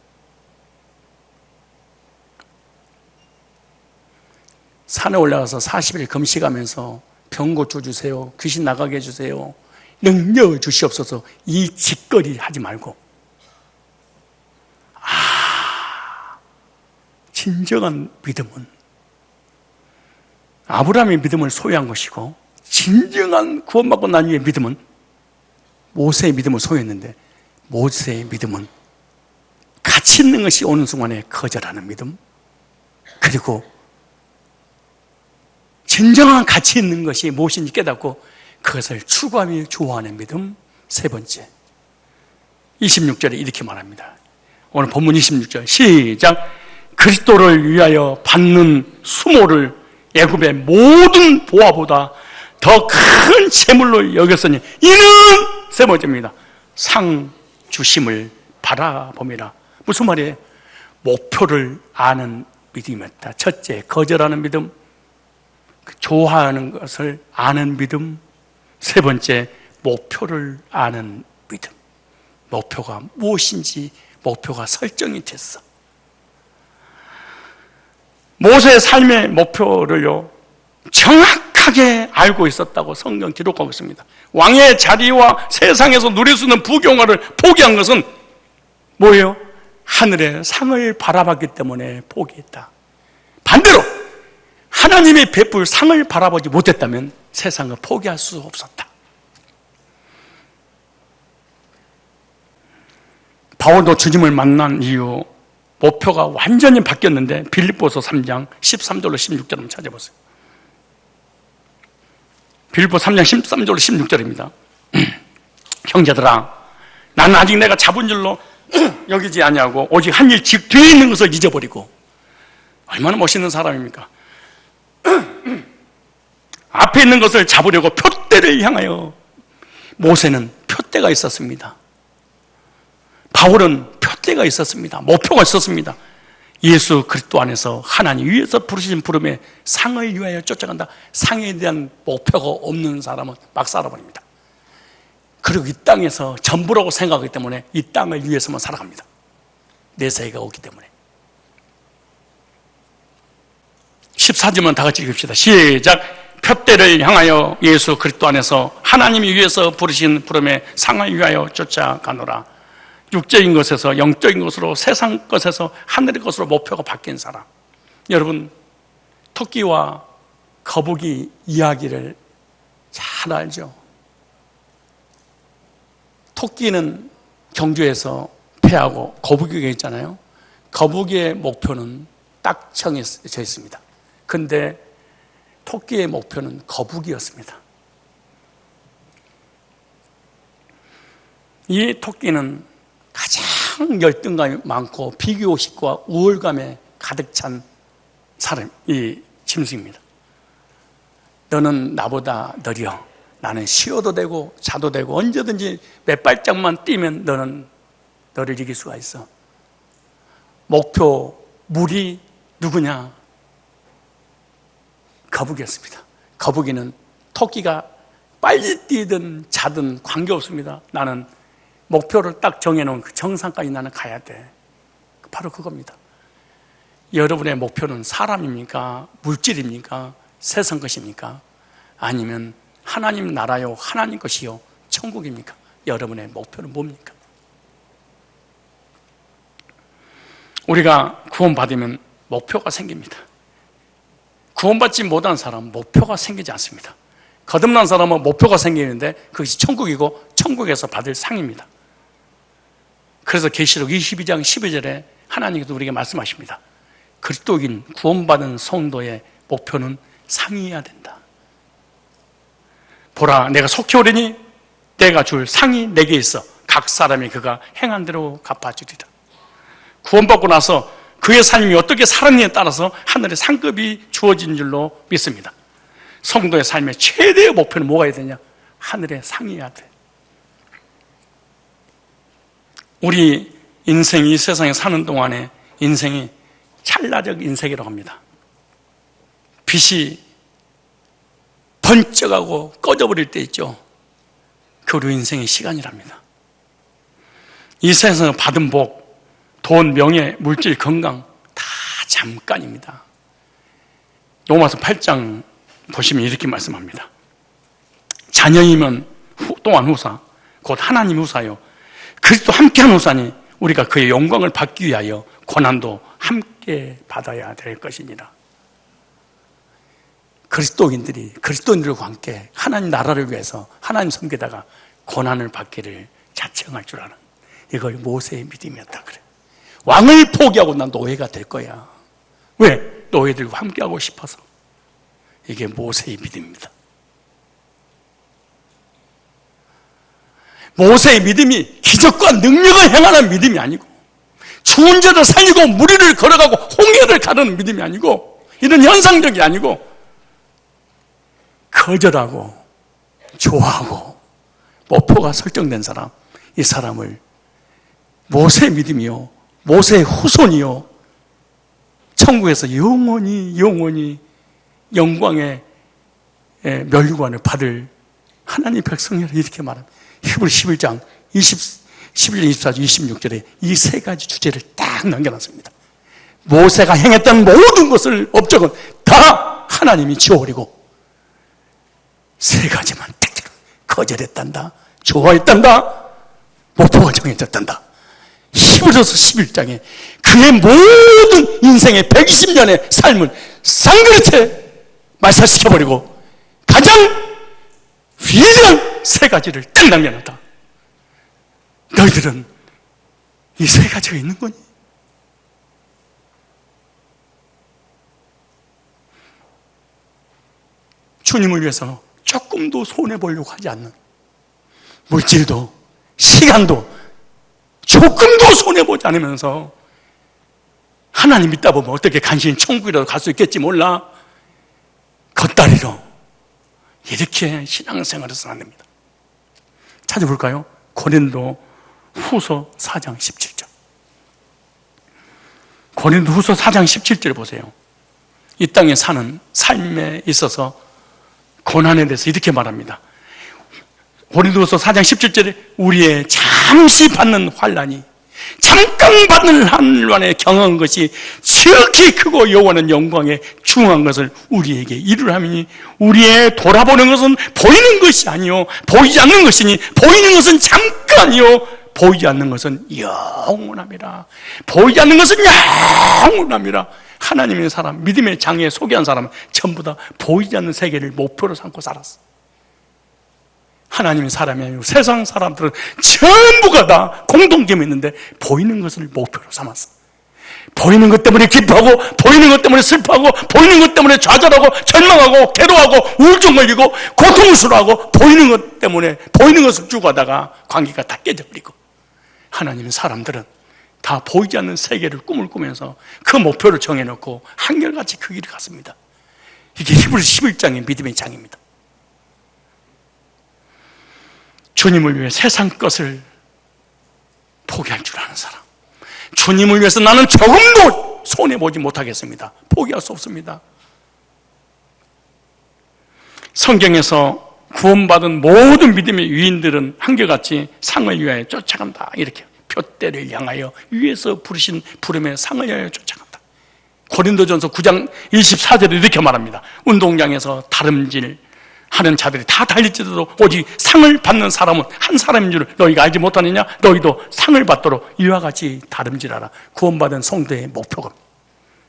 산에 올라가서 40일 금식하면서 병 고쳐주세요, 귀신 나가게 해주세요, 능력 주시옵소서, 이 짓거리 하지 말고, 진정한 믿음은 아브라함의 믿음을 소유한 것이고, 진정한 구원받고 난 후의 믿음은 모세의 믿음을 소유했는데, 모세의 믿음은 가치 있는 것이 오는 순간에 거절하는 믿음, 그리고 진정한 가치 있는 것이 무엇인지 깨닫고 그것을 추구하며 좋아하는 믿음. 세 번째, 26절에 이렇게 말합니다. 오늘 본문 26절 시작. 그리스도를 위하여 받는 수모를 애굽의 모든 보화보다 더 큰 재물로 여겼으니 이는, 세 번째입니다, 상 주심을 바라봄이라. 무슨 말이에요? 목표를 아는 믿음이었다. 첫째, 거절하는 믿음, 좋아하는 것을 아는 믿음. 세 번째, 목표를 아는 믿음. 목표가 무엇인지 목표가 설정이 됐어. 모세의 삶의 목표를요, 정확하게 알고 있었다고 성경 기록하고 있습니다. 왕의 자리와 세상에서 누릴 수 있는 부경화를 포기한 것은 뭐예요? 하늘의 상을 바라봤기 때문에 포기했다. 반대로 하나님의 베풀 상을 바라보지 못했다면 세상을 포기할 수 없었다. 바울도 주님을 만난 이후 목표가 완전히 바뀌었는데, 빌립보서 3장 13절로 16절 한번 찾아보세요. 빌립보 3장 13절로 16절입니다. 형제들아, 나는 아직 내가 잡은 줄로 여기지 아니하고 오직 한 일 즉 뒤에 있는 것을 잊어버리고. 얼마나 멋있는 사람입니까? 앞에 있는 것을 잡으려고 표대를 향하여. 모세는 표대가 있었습니다. 바울은 표대가 있었습니다. 목표가 있었습니다. 예수 그리스도 안에서 하나님 위에서 부르신 부름에 상을 위하여 쫓아간다. 상에 대한 목표가 없는 사람은 막 살아버립니다. 그리고 이 땅에서 전부라고 생각하기 때문에 이 땅을 위해서만 살아갑니다. 내세가 오기 때문에. 14절만 다 같이 읽읍시다. 시작. 표대를 향하여 예수 그리스도 안에서 하나님이 위에서 부르신 부름에 상을 위하여 쫓아가노라. 육적인 것에서 영적인 것으로, 세상 것에서 하늘의 것으로 목표가 바뀐 사람. 여러분, 토끼와 거북이 이야기를 잘 알죠? 토끼는 경주에서 패하고 거북이가 있잖아요. 거북이의 목표는 딱 정해져 있습니다. 근데 토끼의 목표는 거북이였습니다. 이 토끼는 가장 열등감이 많고 비교의식과 우월감에 가득 찬 사람, 이 짐승입니다. 너는 나보다 느려. 나는 쉬어도 되고 자도 되고 언제든지 몇 발짝만 뛰면 너를 이길 수가 있어. 목표, 물이 누구냐? 거북이였습니다. 거북이는 토끼가 빨리 뛰든 자든 관계없습니다. 나는 목표를 딱 정해놓은 그 정상까지 나는 가야 돼. 바로 그겁니다. 여러분의 목표는 사람입니까? 물질입니까? 세상 것입니까? 아니면 하나님 나라요, 하나님 것이요, 천국입니까? 여러분의 목표는 뭡니까? 우리가 구원받으면 목표가 생깁니다. 구원받지 못한 사람은 목표가 생기지 않습니다. 거듭난 사람은 목표가 생기는데 그것이 천국이고 천국에서 받을 상입니다. 그래서 계시록 22장 12절에 하나님께서 우리에게 말씀하십니다. 그리스도인 구원받은 성도의 목표는 상이어야 된다. 보라, 내가 속히 오려니 내가 줄 상이 내게 있어 각 사람이 그가 행한 대로 갚아주리라. 구원받고 나서 그의 삶이 어떻게 살았느냐에 따라서 하늘의 상급이 주어진 줄로 믿습니다. 성도의 삶의 최대의 목표는 뭐가 해야 되냐? 하늘의 상이어야 돼. 우리 인생이 이 세상에 사는 동안에 인생이 찰나적 인생이라고 합니다. 빛이 번쩍하고 꺼져버릴 때 있죠. 그 우리 인생의 시간이랍니다. 이 세상에서 받은 복, 돈, 명예, 물질, 건강 다 잠깐입니다. 로마서 8장 보시면 이렇게 말씀합니다. 자녀이면 또한 후사, 곧 하나님 후사요 그리스도 함께한 후사니 우리가 그의 영광을 받기 위하여 고난도 함께 받아야 될 것이니라. 그리스도인들과 함께 하나님 나라를 위해서 하나님 섬기다가 고난을 받기를 자청할 줄 아는, 이걸 모세의 믿음이었다 그래. 왕을 포기하고 난 노예가 될 거야. 왜? 노예들과 함께하고 싶어서. 이게 모세의 믿음입니다. 모세의 믿음이 기적과 능력을 행하는 믿음이 아니고, 죽은 자를 살리고 무리를 걸어가고 홍해를 가르는 믿음이 아니고, 이런 현상적이 아니고, 거절하고 좋아하고 목표가 설정된 사람, 이 사람을 모세의 믿음이요, 모세의 후손이요, 천국에서 영원히 영광의 멸류관을 받을 하나님 백성이라 이렇게 말합니다. 히브리 11장 11절, 24절, 26절에 이 세 가지 주제를 딱 남겨놨습니다. 모세가 행했던 모든 것을 업적은 다 하나님이 지워버리고 세 가지만 딱 거절했단다, 좋아했단다, 목표가 정해졌단다. 히브리서 11장에 그의 모든 인생의 120년의 삶을 쌍그릇에 말살시켜버리고 가장 위대한 세 가지를 딱 남겨놨다. 너희들은 이 세 가지가 있는 거니? 주님을 위해서 조금도 손해보려고 하지 않는, 물질도 시간도 조금도 손해보지 않으면서 하나님 믿다 보면 어떻게 간신히 천국이라도 갈 수 있겠지 몰라, 겉다리로 이렇게 신앙생활을 안 됩니다. 찾아볼까요? 고린도 후서 4장 17절. 고린도 후서 4장 17절 보세요. 이 땅에 사는 삶에 있어서 고난에 대해서 이렇게 말합니다. 고린도후서 4장 17절에 우리의 잠시 받는 환난이 잠깐 받는 환난에 경한 것이 지극히 크고 여호와는 영광에 중한 것을 우리에게 이루함이니 우리의 돌아보는 것은 보이는 것이 아니요 보이지 않는 것이니 보이는 것은 잠깐이요 보이지 않는 것은 영원함이라. 보이지 않는 것은 영원함이라. 하나님의 사람, 믿음의 장애에 소개한 사람은 전부 다 보이지 않는 세계를 목표로 삼고 살았어. 하나님의 사람이 아니고 세상 사람들은 전부가 다 공통점이 있는데 보이는 것을 목표로 삼았어. 보이는 것 때문에 기뻐하고, 보이는 것 때문에 슬퍼하고, 보이는 것 때문에 좌절하고, 절망하고, 괴로워하고, 우울증 걸리고, 고통스러워하고, 보이는 것 때문에 보이는 것을 추구하다가 관계가 다 깨져버리고, 하나님의 사람들은 다 보이지 않는 세계를 꿈을 꾸면서 그 목표를 정해놓고 한결같이 그 길을 갔습니다. 이게 히브리서 11장의 믿음의 장입니다. 주님을 위해 세상 것을 포기할 줄 아는 사람, 주님을 위해서 나는 조금도 손해보지 못하겠습니다, 포기할 수 없습니다. 성경에서 구원받은 모든 믿음의 유인들은 한결같이 상을 위하여 쫓아간다, 이렇게 표대를 향하여 위에서 부르신 부름의 상을 향하여 쫓아간다. 고린도전서 9장 24절에 이렇게 말합니다. 운동장에서 다름질 하는 자들이 다 달릴지라도 오직 상을 받는 사람은 한 사람인 줄 너희가 알지 못하느냐? 너희도 상을 받도록 이와 같이 다름질하라. 구원받은 성도의 목표가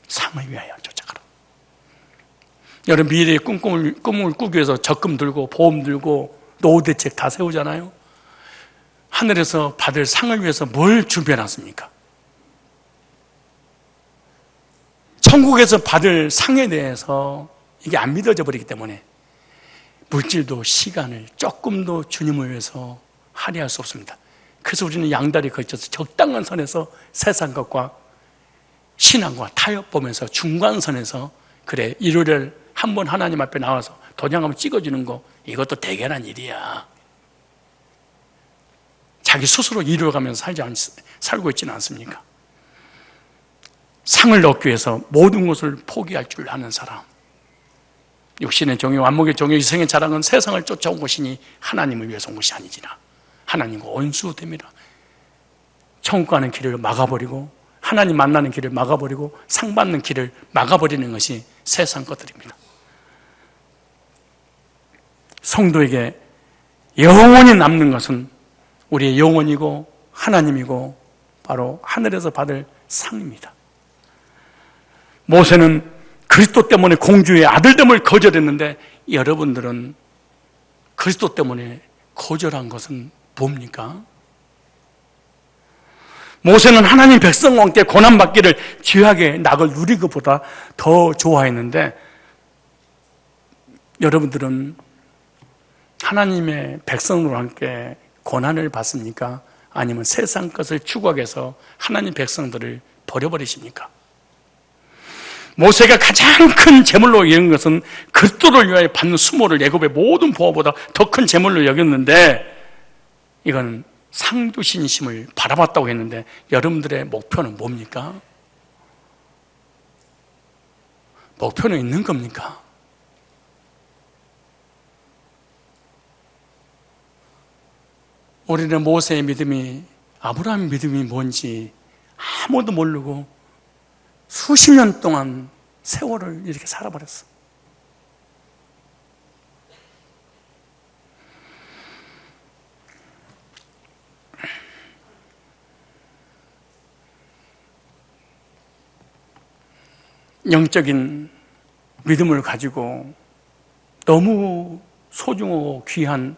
상을 위하여 쫓아가라. 여러분, 미래의 꿈을 꾸기 위해서 적금 들고 보험 들고 노후 대책 다 세우잖아요. 하늘에서 받을 상을 위해서 뭘 준비해놨습니까? 천국에서 받을 상에 대해서 이게 안 믿어져 버리기 때문에 물질도 시간을 조금도 주님을 위해서 할애할 수 없습니다. 그래서 우리는 양다리 걸쳐서 적당한 선에서 세상 것과 신앙과 타협보면서 중간선에서 그래 일요일에 한 번 하나님 앞에 나와서 도장 한번 찍어주는 거 이것도 대견한 일이야. 자기 스스로 이루어가면서 살고 있지는 않습니까? 상을 얻기 위해서 모든 것을 포기할 줄 아는 사람. 육신의 종교, 안목의 종교, 이생의 자랑은 세상을 쫓아온 것이니 하나님을 위해서 온 것이 아니지라. 하나님과 원수됩니다. 천국 가는 길을 막아버리고 하나님 만나는 길을 막아버리고 상 받는 길을 막아버리는 것이 세상 것들입니다. 성도에게 영원히 남는 것은 우리의 영혼이고 하나님이고 바로 하늘에서 받을 상입니다. 모세는 그리스도 때문에 공주의 아들됨을 거절했는데 여러분들은 그리스도 때문에 거절한 것은 뭡니까? 모세는 하나님 백성과 함께 고난받기를 죄악의 낙을 누리기보다 더 좋아했는데 여러분들은 하나님의 백성과 함께 고난을 받습니까? 아니면 세상 것을 추구하기 위해서 하나님 백성들을 버려버리십니까? 모세가 가장 큰 제물로 여긴 것은 그리스도를 위하여 받는 수모를 애굽의 모든 보화보다 더 큰 제물로 여겼는데 이건 상주신심을 바라봤다고 했는데 여러분들의 목표는 뭡니까? 목표는 있는 겁니까? 우리는 모세의 믿음이 아브라함의 믿음이 뭔지 아무도 모르고 수십 년 동안 세월을 이렇게 살아버렸어. 영적인 믿음을 가지고 너무 소중하고 귀한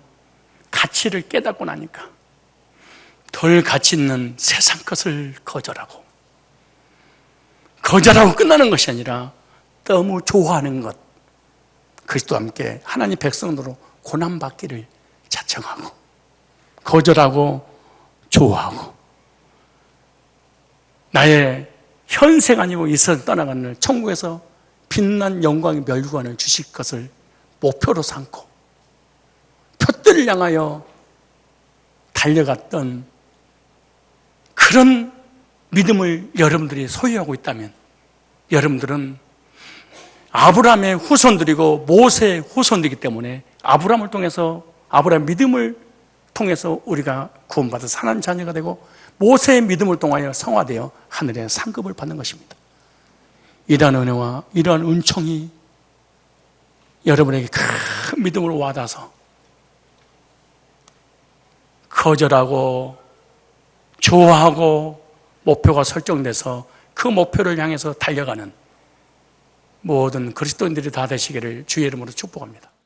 가치를 깨닫고 나니까 덜 가치 있는 세상 것을 거절하고 끝나는 것이 아니라 너무 좋아하는 것, 그리스도와 함께 하나님 백성으로 고난받기를 자청하고 거절하고 좋아하고 나의 현생 아니고 이스라엘 떠나가는 날 천국에서 빛난 영광의 멸관을 주실 것을 목표로 삼고 표대를 향하여 달려갔던 그런 믿음을 여러분들이 소유하고 있다면 여러분들은 아브라함의 후손들이고 모세의 후손이기 때문에 아브라함을 통해서 아브라함의 믿음을 통해서 우리가 구원받아서 하나님 자녀가 되고 모세의 믿음을 통하여 성화되어 하늘의 상급을 받는 것입니다. 이러한 은혜와 이러한 은총이 여러분에게 큰 믿음으로 와닿아서 거절하고 좋아하고 목표가 설정돼서 그 목표를 향해서 달려가는 모든 그리스도인들이 다 되시기를 주의 이름으로 축복합니다.